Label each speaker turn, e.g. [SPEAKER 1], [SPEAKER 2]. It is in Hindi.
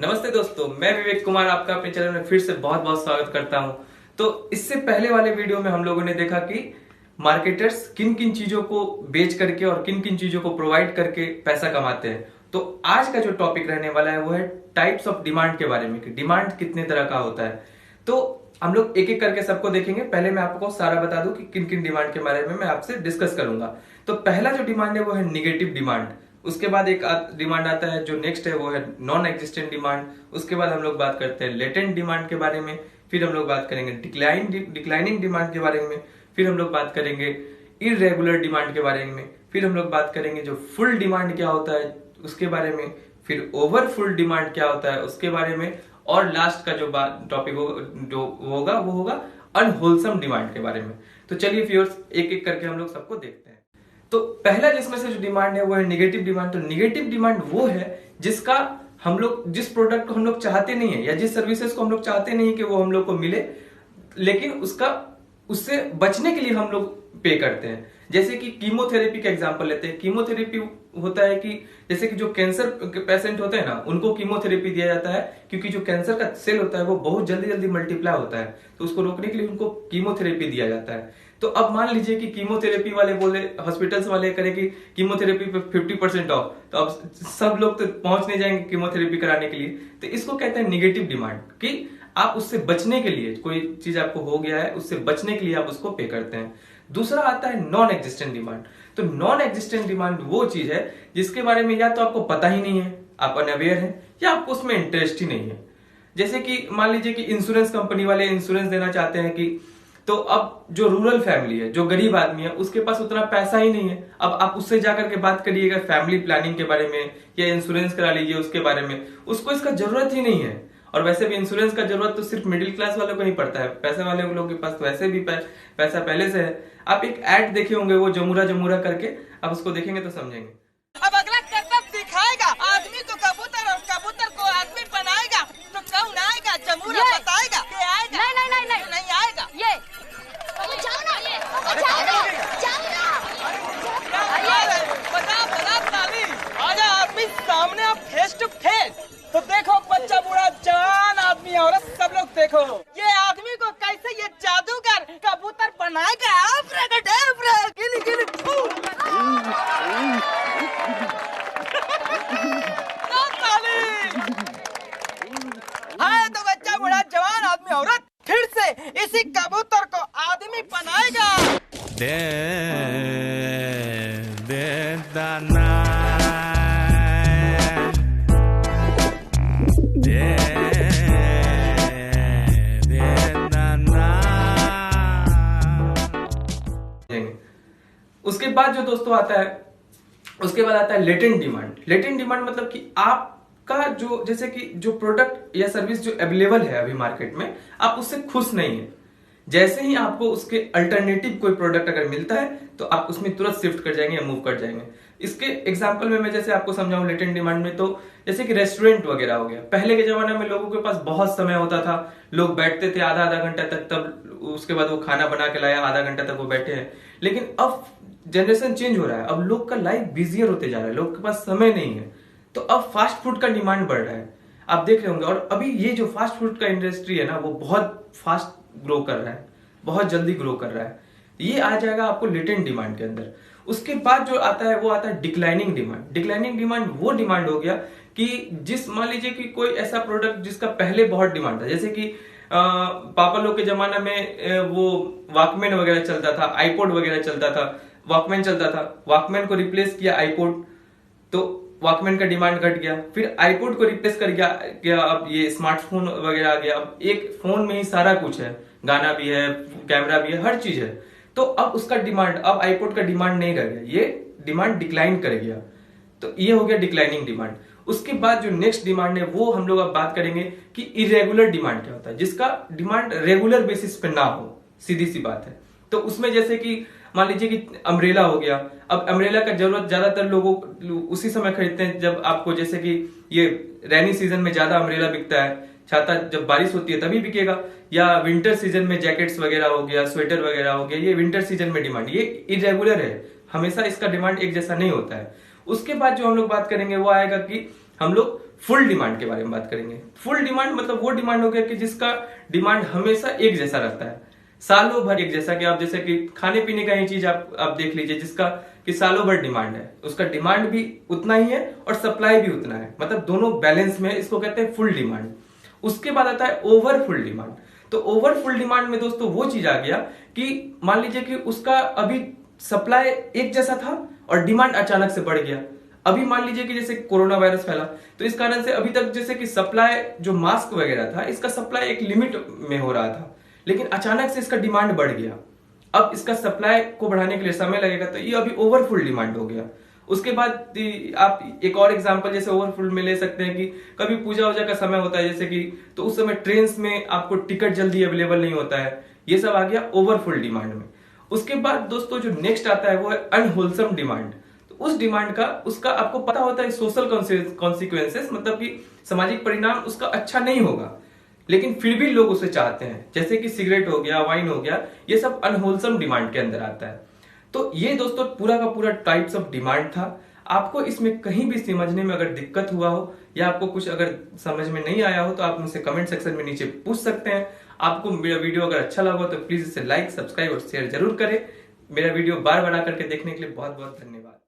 [SPEAKER 1] नमस्ते दोस्तों, मैं विवेक कुमार आपका अपने चैनल में फिर से बहुत बहुत स्वागत करता हूं। तो इससे पहले वाले वीडियो में हम लोगों ने देखा कि मार्केटर्स किन किन चीजों को बेच करके और किन किन चीजों को प्रोवाइड करके पैसा कमाते हैं। तो आज का जो टॉपिक रहने वाला है वो है टाइप्स ऑफ डिमांड के बारे में कि डिमांड कितने तरह का होता है। तो हम लोग एक एक करके सबको देखेंगे। पहले मैं आपको सारा बता दूं कि किन किन डिमांड के बारे में मैं आपसे डिस्कस करूंगा। तो पहला जो डिमांड है वो है निगेटिव डिमांड। उसके बाद एक डिमांड आता है जो नेक्स्ट है वो है नॉन एग्जिस्टेंट डिमांड। उसके बाद हम लोग बात करते हैं लेटेंट डिमांड के बारे में। फिर हम लोग बात करेंगे डिक्लाइनिंग डिमांड के बारे में। फिर हम लोग बात करेंगे इरेगुलर डिमांड के बारे में। फिर हम लोग बात करेंगे जो फुल डिमांड क्या होता है उसके बारे में। फिर ओवर फुल डिमांड क्या होता है उसके बारे में। और लास्ट का जो टॉपिक होगा वो होगा अनहोलसम डिमांड के बारे में। तो चलिए व्यूअर्स एक एक करके हम लोग सबको देखते हैं। तो पहला जिसमें से जो डिमांड है वो है निगेटिव डिमांड। तो निगेटिव डिमांड वो है जिसका हम लोग जिस प्रोडक्ट को हम लोग चाहते नहीं है या जिस सर्विसेज को हम लोग चाहते नहीं कि वो हम लोग को मिले, लेकिन उससे बचने के लिए हम लोग पे करते हैं। जैसे कि कीमोथेरेपी का एग्जांपल लेते हैं। कीमोथेरेपी होता है कि जैसे कि जो कैंसर के पेशेंट होते हैं ना, उनको कीमोथेरेपी दिया जाता है क्योंकि जो कैंसर का सेल होता है वो बहुत जल्दी जल्दी मल्टीप्लाई होता है, तो उसको रोकने के लिए उनको कीमोथेरेपी दिया जाता है। तो अब मान लीजिए कि कीमोथेरेपी वाले बोले, हॉस्पिटल्स वाले करें कि कीमोथेरेपी पे 50% ऑफ, तो अब सब लोग तो पहुंच नहीं जाएंगे कीमोथेरेपी कराने के लिए। तो इसको कहते हैं निगेटिव डिमांड कि आप उससे बचने के लिए, कोई चीज आपको हो गया है उससे बचने के लिए आप उसको पे करते हैं। दूसरा आता है नॉन एग्जिस्टेंट डिमांड। तो नॉन एग्जिस्टेंट डिमांड वो चीज है जिसके बारे में या तो आपको पता ही नहीं है, आप अनअवेयर हैं, या आपको उसमें इंटरेस्ट ही नहीं है। जैसे कि मान लीजिए कि इंश्योरेंस कंपनी वाले इंश्योरेंस देना चाहते हैं कि, तो अब जो रूरल फैमिली है, जो गरीब आदमी है, उसके पास उतना पैसा ही नहीं है। अब आप उससे जाकर के बात करिएगा फैमिली प्लानिंग के बारे में या इंश्योरेंस करा लीजिए उसके बारे में, उसको इसका जरूरत ही नहीं है। और वैसे भी इंश्योरेंस का जरूरत तो सिर्फ मिडिल क्लास वालों को ही पड़ता है, पैसे वाले लोगों के पास तो वैसे भी पैसा पहले से है। आप एक ऐड देखे होंगे वो जमुरा जमुरा करके, आप उसको देखेंगे तो समझेंगे।
[SPEAKER 2] अब अगला करतब दिखाएगा, आदमी को कबूतर और कबूतर को आदमी बनाएगा, तो कौन आएगा? जमुरा बताएगा कि आएगा। नहीं आएगा। ये जाओ ना, बता ताली आजा आदमी सामने, आप फेस टू फेस। तो देखो बच्चा बूढ़ा जवान आदमी औरत सब लोग देखो, ये आदमी को कैसे ये जादूगर कबूतर बनाएगा। हाँ, तो बच्चा बूढ़ा जवान आदमी औरत फिर से इसी कबूतर को आदमी बनाएगा।
[SPEAKER 1] उसके बाद जो दोस्तों आता है, उसके बाद आता है लेटेंट डिमांड। लेटेंट डिमांड मतलब कि आपका जो, जैसे कि जो प्रोडक्ट या सर्विस जो अवेलेबल है अभी मार्केट में, आप उससे खुश नहीं है। जैसे ही आपको उसके अल्टरनेटिव कोई प्रोडक्ट अगर मिलता है तो आप उसमें तुरंत शिफ्ट कर जाएंगे या मूव कर जाएंगे। इसके एग्जांपल में मैं जैसे आपको समझाऊं लेटेंट डिमांड में, तो जैसे कि रेस्टोरेंट वगैरह हो गया। पहले के जमाने में लोगों के पास बहुत समय होता था, लोग बैठते थे आधा घंटा तक, तब उसके बाद वो खाना बना के लाया, आधा घंटा तक वो बैठे हैं। लेकिन अब जनरेशन चेंज हो रहा है, अब लोग का लाइफ बिजियर होते जा रहा है, लोग के पास समय नहीं है, तो अब फास्ट फूड का डिमांड बढ़ रहा है, आप देख रहे होंगे। और अभी ये जो फास्ट फूड का इंडस्ट्री है ना, वो बहुत फास्ट ग्रो कर रहा है, बहुत जल्दी ग्रो कर रहा है। ये आ जाएगा आपको लेटेंट डिमांड के अंदर। उसके बाद जो आता है वो आता है डिक्लाइनिंग डिमांड। डिक्लाइनिंग डिमांड वो डिमांड हो गया कि जिस, मान लीजिए कि कोई ऐसा प्रोडक्ट जिसका पहले बहुत डिमांड था, जैसे कि पापा लोग के जमाना में वो वॉकमैन वगैरह चलता था, आईपॉड वगैरह चलता था, वॉकमैन चलता था, वॉकमैन को रिप्लेस किया आईपॉड, तो वॉकमैन का डिमांड घट गया। फिर आईपॉड को रिप्लेस कर गया अब ये स्मार्टफोन वगैरह आ गया। अब एक फोन में ही सारा कुछ है, गाना भी है, कैमरा भी है, हर चीज है। तो अब उसका डिमांड, अब आईपॉड का डिमांड नहीं रह गया, ये डिमांड डिक्लाइन कर गया। तो ये हो गया डिक्लाइनिंग डिमांड। उसके बाद जो नेक्स्ट डिमांड है वो हम लोग अब बात करेंगे कि इरेगुलर डिमांड क्या होता है, जिसका डिमांड रेगुलर बेसिस पे ना हो, सीधी सी बात है। तो उसमें जैसे कि मान लीजिए कि अम्ब्रेला हो गया। अब अम्ब्रेला का जरूरत ज्यादातर लोगों उसी समय खरीदते हैं जब आपको, जैसे कि ये रेनी सीजन में ज्यादा अम्ब्रेला बिकता है, छाता जब बारिश होती है तभी बिकेगा, या विंटर सीजन में जैकेट्स वगैरह हो गया, स्वेटर वगैरह हो गया, ये विंटर सीजन में डिमांड, ये इरेगुलर है, हमेशा इसका डिमांड एक जैसा नहीं होता है। उसके बाद जो हम लोग बात करेंगे वो आएगा कि हम लोग फुल डिमांड के बारे में बात करेंगे। फुल डिमांड मतलब वो डिमांड हो गया कि जिसका डिमांड हमेशा एक जैसा रहता है, सालों भर एक जैसा। कि आप जैसे कि खाने पीने का ही चीज आप देख लीजिए, जिसका कि सालों भर डिमांड है, उसका डिमांड भी उतना ही है और सप्लाई भी उतना है, मतलब दोनों बैलेंस में, इसको कहते हैं फुल डिमांड। उसके बाद आता है ओवर फुल डिमांड। तो ओवर फुल डिमांड में दोस्तों वो चीज आ गया कि मान लीजिए कि उसका अभी सप्लाई एक जैसा था और डिमांड अचानक से बढ़ गया। अभी मान लीजिए कि जैसे कोरोना वायरस फैला, तो इस कारण से अभी तक जैसे कि सप्लाई जो मास्क वगैरह था, इसका सप्लाई एक लिमिट में हो रहा था, लेकिन अचानक से इसका डिमांड बढ़ गया। अब इसका सप्लाई को बढ़ाने के लिए समय लगेगा, तो ये अभी ओवरफुल डिमांड हो गया। उसके बाद आप एक और एग्जांपल जैसे ओवरफुल में ले सकते हैं कि कभी पूजा वूजा का समय होता है जैसे कि, तो उस समय ट्रेन में आपको टिकट जल्दी अवेलेबल नहीं होता है, ये सब आ गया ओवरफुल डिमांड में। उसके बाद दोस्तों जो नेक्स्ट आता है वो है अनहोलसम डिमांड। तो उस डिमांड का उसका आपको पता होता है सोशल कॉन्सिक्वेंसेस, मतलब कि सामाजिक परिणाम उसका अच्छा नहीं होगा, लेकिन फिर भी लोग उसे चाहते हैं, जैसे कि सिगरेट हो गया, वाइन हो गया, ये सब अनहोलसम डिमांड के अंदर आता है। तो ये दोस्तों पूरा का पूरा टाइप्स ऑफ डिमांड था। आपको इसमें कहीं भी समझने में अगर दिक्कत हुआ हो या आपको कुछ अगर समझ में नहीं आया हो तो आप मुझसे कमेंट सेक्शन में नीचे पूछ सकते हैं। आपको मेरा वीडियो अगर अच्छा लगा तो प्लीज इसे लाइक, सब्सक्राइब और शेयर जरूर करें। मेरा वीडियो बार बार आकर के देखने के लिए बहुत बहुत धन्यवाद।